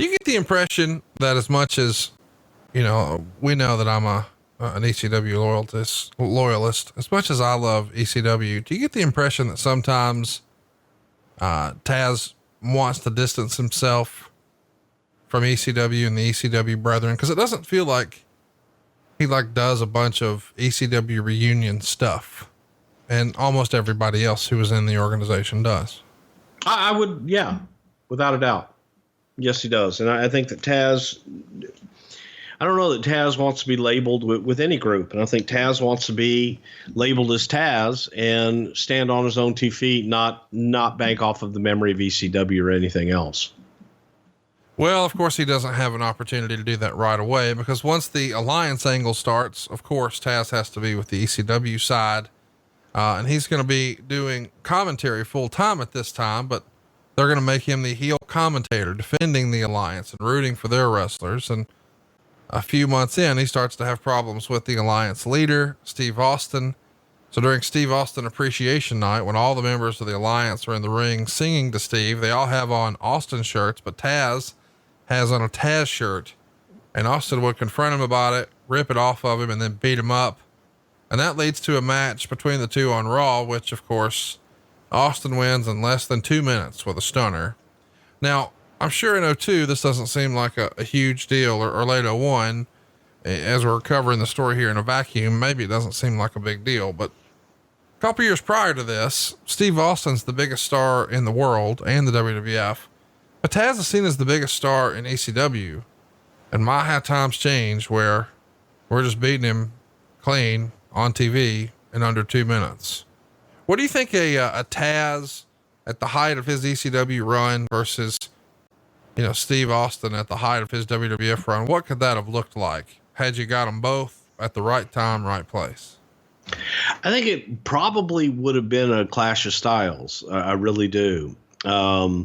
Do you get the impression that as much as, you know, we know that I'm an ECW loyalist, as much as I love ECW, do you get the impression that sometimes, Tazz wants to distance himself from ECW and the ECW brethren? Cause it doesn't feel like he does a bunch of ECW reunion stuff, and almost everybody else who was in the organization does. I would, yeah, without a doubt. Yes, he does. And I think that Tazz, I don't know that Tazz wants to be labeled with any group. And I think Tazz wants to be labeled as Tazz and stand on his own 2 feet, not bank off of the memory of ECW or anything else. Well, of course, he doesn't have an opportunity to do that right away, because once the alliance angle starts, of course, Tazz has to be with the ECW side. And he's going to be doing commentary full time at this time, but they're going to make him the heel commentator, defending the alliance and rooting for their wrestlers. And a few months in, he starts to have problems with the alliance leader, Steve Austin. So during Steve Austin Appreciation Night, when all the members of the alliance are in the ring singing to Steve, they all have on Austin shirts, but Tazz has on a Tazz shirt, and Austin would confront him about it, rip it off of him, and then beat him up. And that leads to a match between the two on Raw, which of course Austin wins in less than 2 minutes with a stunner. Now, I'm sure in 02, this doesn't seem like a huge deal, or late 01, as we're covering the story here in a vacuum, maybe it doesn't seem like a big deal, but a couple years prior to this, Steve Austin's the biggest star in the world and the WWF, but Tazz is seen as the biggest star in ECW. And my how times change, where we're just beating him clean on TV in under 2 minutes. What do you think a Tazz at the height of his ECW run versus, you know, Steve Austin at the height of his WWF run? What could that have looked like had you got them both at the right time, right place? I think it probably would have been a clash of styles. I really do. I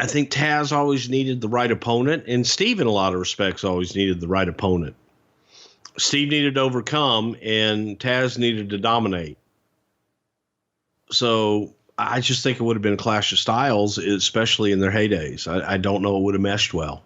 think Tazz always needed the right opponent, and Steve, in a lot of respects, always needed the right opponent. Steve needed to overcome, and Tazz needed to dominate. So I just think it would have been a clash of styles, especially in their heydays. I don't know it would have meshed well.